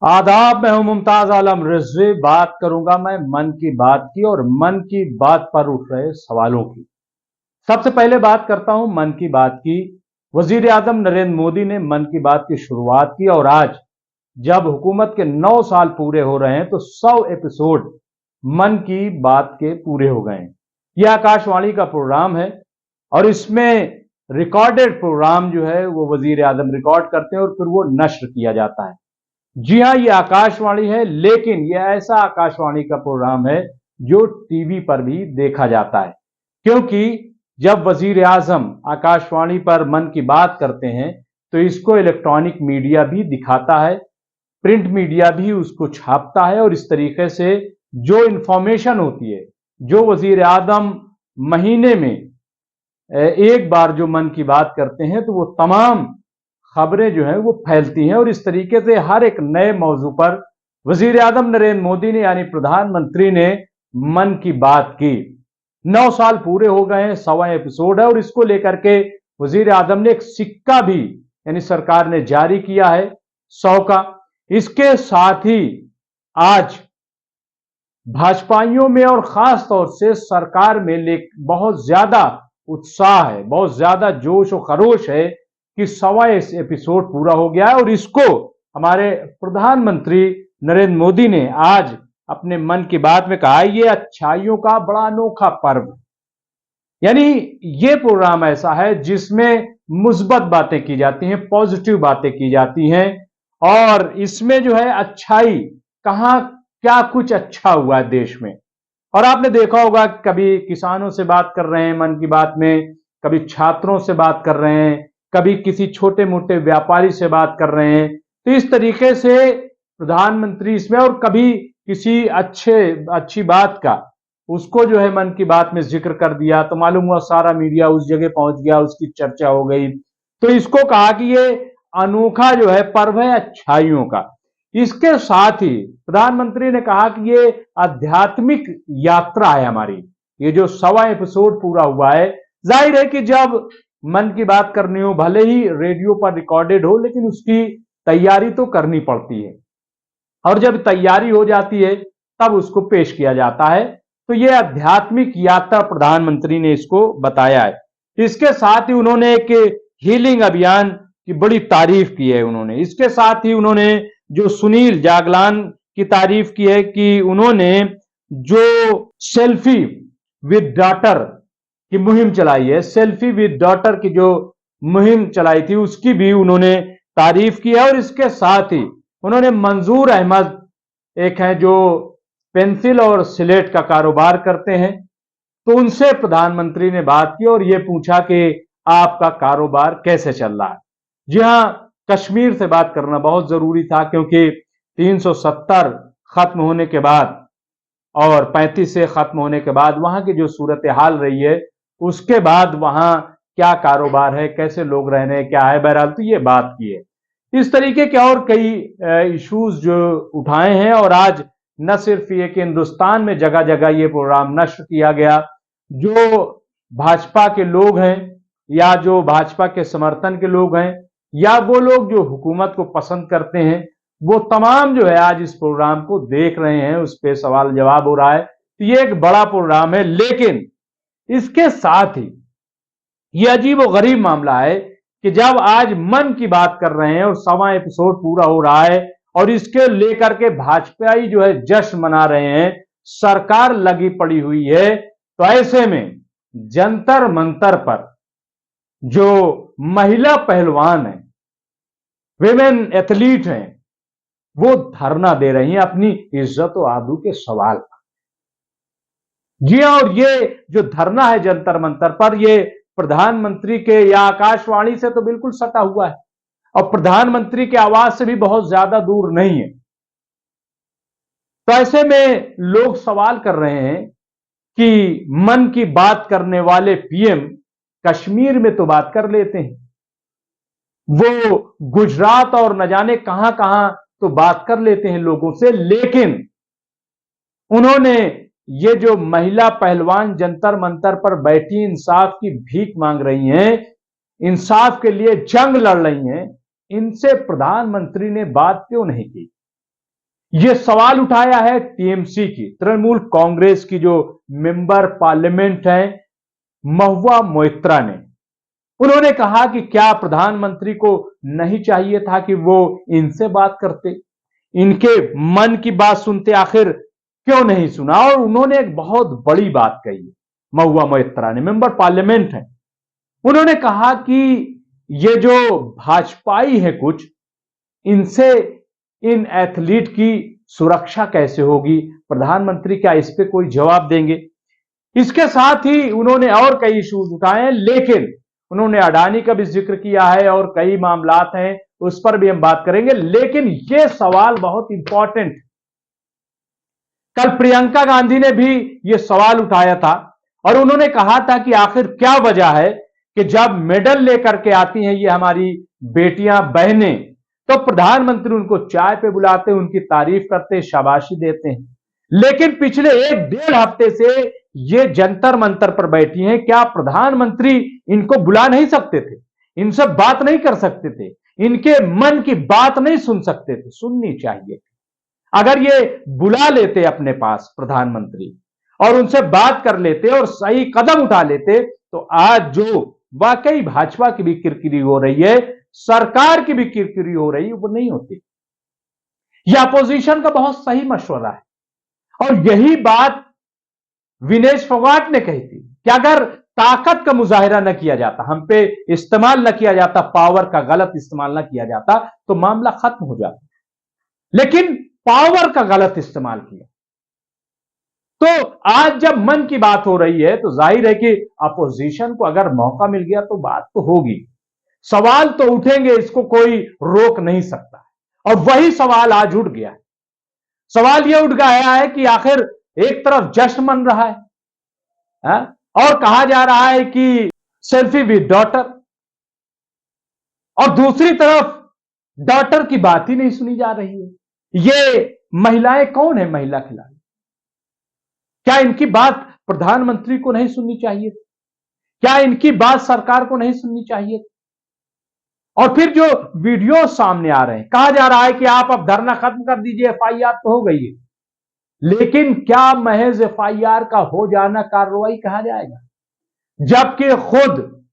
आदाब, मैं हूं मुमताज आलम रिजवी। बात करूंगा मैं मन की बात की और मन की बात पर उठ रहे सवालों की। सबसे पहले बात करता हूं मन की बात की। वजीर आजम नरेंद्र मोदी ने मन की बात की शुरुआत की और आज जब हुकूमत के 9 साल पूरे हो रहे हैं तो 100 एपिसोड मन की बात के पूरे हो गए हैं। यह आकाशवाणी का प्रोग्राम है और इसमें रिकॉर्डेड प्रोग्राम जो है वो वजीर आजम रिकॉर्ड करते हैं और फिर वो नश्र किया जाता है। जी हाँ, ये आकाशवाणी है, लेकिन यह ऐसा आकाशवाणी का प्रोग्राम है जो टीवी पर भी देखा जाता है। क्योंकि जब वजीर आजम आकाशवाणी पर मन की बात करते हैं तो इसको इलेक्ट्रॉनिक मीडिया भी दिखाता है, प्रिंट मीडिया भी उसको छापता है और इस तरीके से जो इंफॉर्मेशन होती है, जो वजीर आजम महीने में एक बार जो मन की बात करते हैं तो वो तमाम खबरें जो हैं वो फैलती हैं और इस तरीके से हर एक नए मौजू पर वजीर आजम नरेंद्र मोदी ने यानी प्रधानमंत्री ने मन की बात की। 9 साल पूरे हो गए हैं, 100वां एपिसोड है और इसको लेकर के वजीर आजम ने एक सिक्का भी यानी सरकार ने जारी किया है 100 का। इसके साथ ही आज भाजपाइयों में और खास तौर से सरकार में बहुत ज्यादा उत्साह है, बहुत ज्यादा जोश और खरोश है कि 100वां एपिसोड पूरा हो गया है और इसको हमारे प्रधानमंत्री नरेंद्र मोदी ने आज अपने मन की बात में कहा, ये अच्छाइयों का बड़ा अनोखा पर्व। यानी ये प्रोग्राम ऐसा है जिसमें मुस्बत बातें की जाती हैं, पॉजिटिव बातें की जाती हैं और इसमें जो है अच्छाई, कहां क्या कुछ अच्छा हुआ है देश में। और आपने देखा होगा कभी किसानों से बात कर रहे हैं मन की बात में, कभी छात्रों से बात कर रहे हैं, कभी किसी छोटे मोटे व्यापारी से बात कर रहे हैं। तो इस तरीके से प्रधानमंत्री इसमें, और कभी किसी अच्छी बात का उसको जो है मन की बात में जिक्र कर दिया तो मालूम हुआ सारा मीडिया उस जगह पहुंच गया, उसकी चर्चा हो गई। तो इसको कहा कि ये अनोखा जो है पर्व है अच्छाइयों का। इसके साथ ही प्रधानमंत्री ने कहा कि ये आध्यात्मिक यात्रा है हमारी। ये जो 100वां एपिसोड पूरा हुआ है, जाहिर है कि जब मन की बात करनी हो, भले ही रेडियो पर रिकॉर्डेड हो, लेकिन उसकी तैयारी तो करनी पड़ती है और जब तैयारी हो जाती है तब उसको पेश किया जाता है। तो ये आध्यात्मिक यात्रा प्रधानमंत्री ने इसको बताया है। इसके साथ ही उन्होंने एक हीलिंग अभियान की बड़ी तारीफ की है उन्होंने। इसके साथ ही उन्होंने जो सुनील जागलान की तारीफ की है कि उन्होंने जो सेल्फी विद डॉटर की मुहिम चलाई है, सेल्फी विद डॉटर की जो मुहिम चलाई थी उसकी भी उन्होंने तारीफ की है। और इसके साथ ही उन्होंने मंजूर अहमद, एक है जो पेंसिल और स्लेट का कारोबार करते हैं, तो उनसे प्रधानमंत्री ने बात की और ये पूछा कि आपका कारोबार कैसे चल रहा है। जी हां, कश्मीर से बात करना बहुत जरूरी था क्योंकि 370 खत्म होने के बाद और 35 से खत्म होने के बाद वहां की जो सूरत हाल रही है, उसके बाद वहां क्या कारोबार है, कैसे लोग रह रहे हैं, क्या है, बहरहाल तो ये बात की है। इस तरीके के और कई इश्यूज जो उठाए हैं और आज न सिर्फ ये कि हिंदुस्तान में जगह जगह ये प्रोग्राम नष्ट किया गया। जो भाजपा के लोग हैं या जो भाजपा के समर्थन के लोग हैं या वो लोग जो हुकूमत को पसंद करते हैं, वो तमाम जो है आज इस प्रोग्राम को देख रहे हैं, उस पर सवाल जवाब हो रहा है। तो ये एक बड़ा प्रोग्राम है, लेकिन इसके साथ ही ये अजीब और गरीब मामला है कि जब आज मन की बात कर रहे हैं और 100वां एपिसोड पूरा हो रहा है और इसके लेकर के भाजपाई जो है जश्न मना रहे हैं, सरकार लगी पड़ी हुई है, तो ऐसे में जंतर मंतर पर जो महिला पहलवान है, विमेन एथलीट हैं, वो धरना दे रही हैं अपनी इज्जत और आबरू के सवाल पर। जी हां, और ये जो धरना है जंतर मंतर पर, ये प्रधानमंत्री के या आकाशवाणी से तो बिल्कुल सटा हुआ है और प्रधानमंत्री के आवाज से भी बहुत ज्यादा दूर नहीं है। तो ऐसे में लोग सवाल कर रहे हैं कि मन की बात करने वाले पीएम कश्मीर में तो बात कर लेते हैं, वो गुजरात और न जाने कहां कहां तो बात कर लेते हैं लोगों से, लेकिन उन्होंने ये जो महिला पहलवान जंतर मंतर पर बैठी इंसाफ की भीख मांग रही हैं, इंसाफ के लिए जंग लड़ रही हैं, इनसे प्रधानमंत्री ने बात क्यों नहीं की। ये सवाल उठाया है टीएमसी की, तृणमूल कांग्रेस की जो मेंबर पार्लियामेंट है महुआ मोइत्रा ने। उन्होंने कहा कि क्या प्रधानमंत्री को नहीं चाहिए था कि वो इनसे बात करते, इनके मन की बात सुनते, आखिर क्यों नहीं सुना। और उन्होंने एक बहुत बड़ी बात कही, महुआ मोइत्रा ने, मेंबर पार्लियामेंट है। उन्होंने कहा कि ये जो भाजपाई है कुछ, इनसे इन एथलीट की सुरक्षा कैसे होगी, प्रधानमंत्री क्या इस पे कोई जवाब देंगे। इसके साथ ही उन्होंने और कई इश्यूज उठाए हैं, लेकिन उन्होंने अडानी का भी जिक्र किया है और कई मामलात हैं, उस पर भी हम बात करेंगे। लेकिन यह सवाल बहुत इंपॉर्टेंट, कल प्रियंका गांधी ने भी यह सवाल उठाया था और उन्होंने कहा था कि आखिर क्या वजह है कि जब मेडल लेकर के आती हैं ये हमारी बेटियां बहनें, तो प्रधानमंत्री उनको चाय पे बुलाते, उनकी तारीफ करते, शाबाशी देते हैं, लेकिन पिछले 1-1.5 हफ्ते से ये जंतर मंतर पर बैठी हैं। क्या प्रधानमंत्री इनको बुला नहीं सकते थे, इनसे बात नहीं कर सकते थे, इनके मन की बात नहीं सुन सकते थे? सुननी चाहिए। अगर ये बुला लेते अपने पास प्रधानमंत्री और उनसे बात कर लेते और सही कदम उठा लेते, तो आज जो वाकई भाजपा की भी किरकिरी हो रही है, सरकार की भी किरकिरी हो रही है, वो नहीं होती। यह अपोजिशन का बहुत सही मशवरा है और यही बात विनेश फोगाट ने कही थी कि अगर ताकत का मुजाहिरा न किया जाता, हम पे इस्तेमाल न किया जाता, पावर का गलत इस्तेमाल न किया जाता, तो मामला खत्म हो जाता। लेकिन पावर का गलत इस्तेमाल किया। तो आज जब मन की बात हो रही है तो जाहिर है कि अपोजिशन को अगर मौका मिल गया तो बात तो होगी, सवाल तो उठेंगे, इसको कोई रोक नहीं सकता। और वही सवाल आज उठ गया है। सवाल यह उठ गया है कि आखिर एक तरफ जश्न मन रहा है और कहा जा रहा है कि सेल्फी विद डॉटर, और दूसरी तरफ डॉटर की बात ही नहीं सुनी जा रही है। ये महिलाएं कौन है, महिला खिलाड़ी? क्या इनकी बात प्रधानमंत्री को नहीं सुननी चाहिए? क्या इनकी बात सरकार को नहीं सुननी चाहिए? और फिर जो वीडियो सामने आ रहे हैं, कहा जा रहा है कि आप अब धरना खत्म कर दीजिए, एफआईआर तो हो गई है। लेकिन क्या महज एफआईआर का हो जाना कार्रवाई कहा जाएगा? जबकि खुद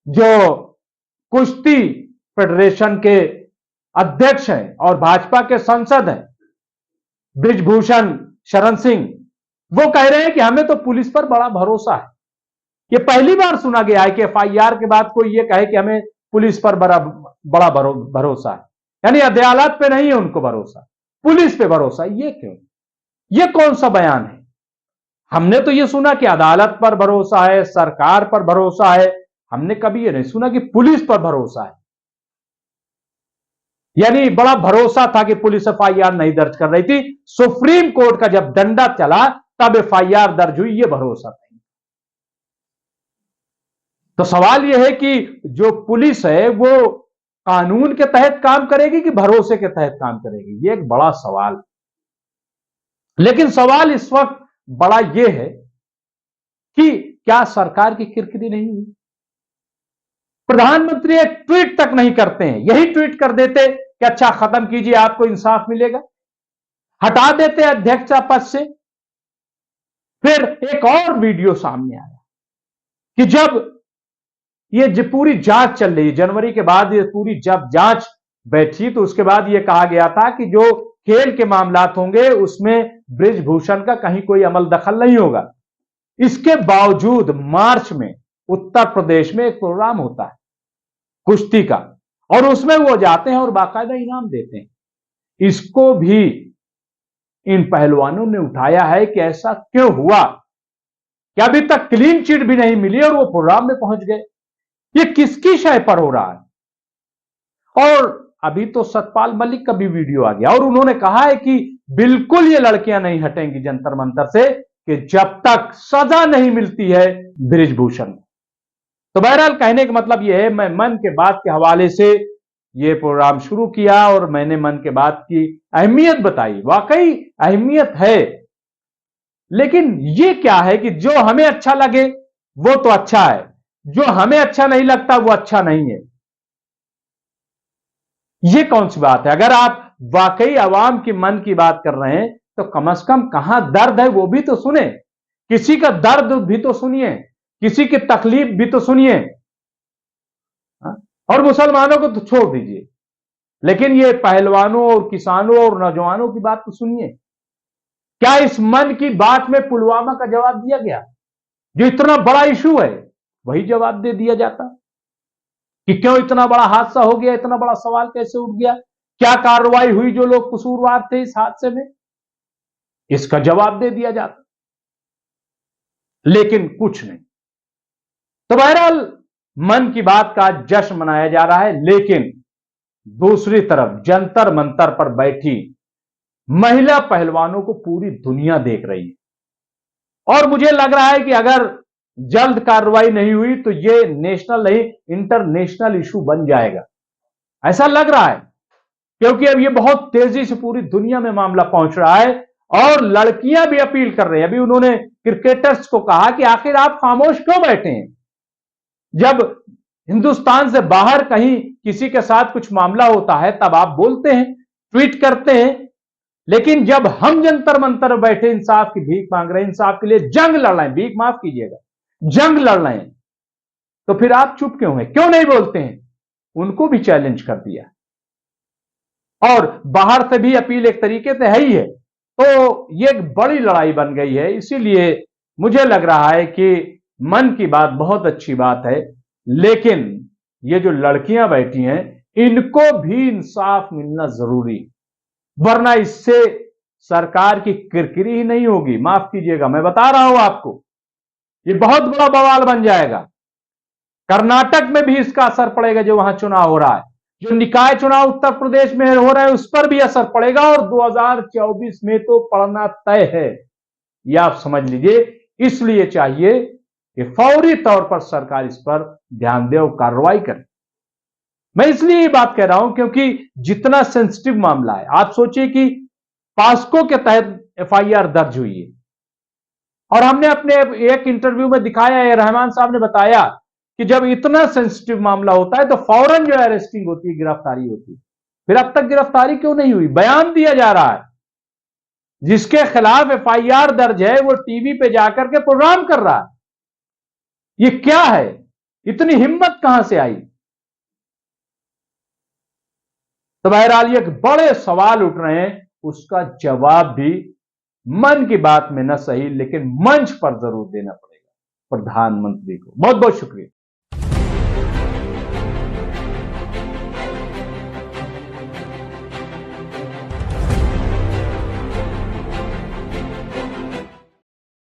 जो कुश्ती फेडरेशन के अध्यक्ष हैं और भाजपा के सांसद हैं ब्रिजभूषण शरण सिंह, वो कह रहे हैं कि हमें तो पुलिस पर बड़ा भरोसा है। ये पहली बार सुना गया है कि एफआईआर के बाद कोई ये कहे कि हमें पुलिस पर बड़ा भरोसा है, यानी अदालत पे नहीं है उनको भरोसा, पुलिस पे भरोसा। ये क्यों? ये कौन सा बयान है? हमने तो ये सुना कि अदालत पर भरोसा है, सरकार पर भरोसा है, हमने कभी ये नहीं सुना कि पुलिस पर भरोसा है। यानी बड़ा भरोसा था कि पुलिस एफआईआर नहीं दर्ज कर रही थी, सुप्रीम कोर्ट का जब डंडा चला तब एफआईआर दर्ज हुई, ये भरोसा नहीं। तो सवाल यह है कि जो पुलिस है वो कानून के तहत काम करेगी कि भरोसे के तहत काम करेगी? ये एक बड़ा सवाल। लेकिन सवाल इस वक्त बड़ा यह है कि क्या सरकार की किरकिरी नहीं हुई? प्रधानमंत्री एक ट्वीट तक नहीं करते हैं, यही ट्वीट कर देते कि अच्छा खत्म कीजिए, आपको इंसाफ मिलेगा, हटा देते अध्यक्ष पद से। फिर एक और वीडियो सामने आया कि जब ये पूरी जांच चल रही, जनवरी के बाद ये पूरी जब जांच बैठी तो उसके बाद ये कहा गया था कि जो खेल के मामलात होंगे उसमें ब्रिजभूषण का कहीं कोई अमल दखल नहीं होगा। इसके बावजूद मार्च में उत्तर प्रदेश में एक प्रोग्राम होता है कुश्ती का, और उसमें वो जाते हैं और बाकायदा इनाम देते हैं। इसको भी इन पहलवानों ने उठाया है कि ऐसा क्यों हुआ कि अभी तक क्लीन चिट भी नहीं मिली और वो प्रोग्राम में पहुंच गए। ये किसकी शय पर हो रहा है? और अभी तो सतपाल मलिक का भी वीडियो आ गया और उन्होंने कहा है कि बिल्कुल ये लड़कियां नहीं हटेंगी जंतर मंतर से कि जब तक सजा नहीं मिलती है ब्रिजभूषण। तो बहरहाल कहने का मतलब यह है, मैं मन के बात के हवाले से ये प्रोग्राम शुरू किया और मैंने मन के बात की अहमियत बताई। वाकई अहमियत है, लेकिन ये क्या है कि जो हमें अच्छा लगे वो तो अच्छा है, जो हमें अच्छा नहीं लगता वो अच्छा नहीं है। ये कौन सी बात है? अगर आप वाकई आवाम की मन की बात कर रहे हैं तो कम से कम कहां दर्द है वो भी तो सुने, किसी का दर्द भी तो सुनिए, किसी की तकलीफ भी तो सुनिए। और मुसलमानों को तो छोड़ दीजिए, लेकिन ये पहलवानों और किसानों और नौजवानों की बात तो सुनिए। क्या इस मन की बात में पुलवामा का जवाब दिया गया? जो इतना बड़ा इशू है वही जवाब दे दिया जाता कि क्यों इतना बड़ा हादसा हो गया, इतना बड़ा सवाल कैसे उठ गया, क्या कार्रवाई हुई जो लोग कसूरवार थे इस हादसे में, इसका जवाब दे दिया जाता, लेकिन कुछ नहीं। तो बहरहाल मन की बात का जश्न मनाया जा रहा है, लेकिन दूसरी तरफ जंतर मंतर पर बैठी महिला पहलवानों को पूरी दुनिया देख रही है। और मुझे लग रहा है कि अगर जल्द कार्रवाई नहीं हुई तो यह नेशनल नहीं इंटरनेशनल इशू बन जाएगा, ऐसा लग रहा है, क्योंकि अब यह बहुत तेजी से पूरी दुनिया में मामला पहुंच रहा है और लड़कियां भी अपील कर रही हैं। अभी उन्होंने क्रिकेटर्स को कहा कि आखिर आप खामोश क्यों बैठे हैं, जब हिंदुस्तान से बाहर कहीं किसी के साथ कुछ मामला होता है तब आप बोलते हैं, ट्वीट करते हैं, लेकिन जब हम जंतर मंतर बैठे इंसाफ की भीख मांग रहे हैं, इंसाफ के लिए जंग लड़ रहे हैं, भीख माफ कीजिएगा, जंग लड़ रहे हैं, तो फिर आप चुप क्यों हैं, क्यों नहीं बोलते हैं? उनको भी चैलेंज कर दिया और बाहर से भी अपील एक तरीके से है ही है। तो ये एक बड़ी लड़ाई बन गई है। इसीलिए मुझे लग रहा है कि मन की बात बहुत अच्छी बात है, लेकिन ये जो लड़कियां बैठी हैं इनको भी इंसाफ मिलना जरूरी, वरना इससे सरकार की किरकिरी ही नहीं होगी। माफ कीजिएगा, मैं बता रहा हूं आपको, ये बहुत बड़ा बवाल बन जाएगा। कर्नाटक में भी इसका असर पड़ेगा, जो वहां चुनाव हो रहा है, जो निकाय चुनाव उत्तर प्रदेश में हो रहा है उस पर भी असर पड़ेगा, और 2024 में तो पड़ना तय है, यह आप समझ लीजिए। इसलिए चाहिए कि फौरी तौर पर सरकार इस पर ध्यान दे और कार्रवाई करे। मैं इसलिए ये बात कह रहा हूं क्योंकि जितना सेंसिटिव मामला है, आप सोचिए कि पास्को के तहत एफआईआर दर्ज हुई है, और हमने अपने एक इंटरव्यू में दिखाया है, रहमान साहब ने बताया कि जब इतना सेंसिटिव मामला होता है तो फौरन जो अरेस्टिंग होती है, गिरफ्तारी होती है। फिर अब तक गिरफ्तारी क्यों नहीं हुई? बयान दिया जा रहा है, जिसके खिलाफ एफआईआर दर्ज है वो टीवी पे जाकर के प्रोग्राम कर रहा है। ये क्या है? इतनी हिम्मत कहां से आई? तो बहरहाल ये बड़े सवाल उठ रहे हैं, उसका जवाब भी मन की बात में न सही लेकिन मंच पर जरूर देना पड़ेगा प्रधानमंत्री को। बहुत बहुत शुक्रिया।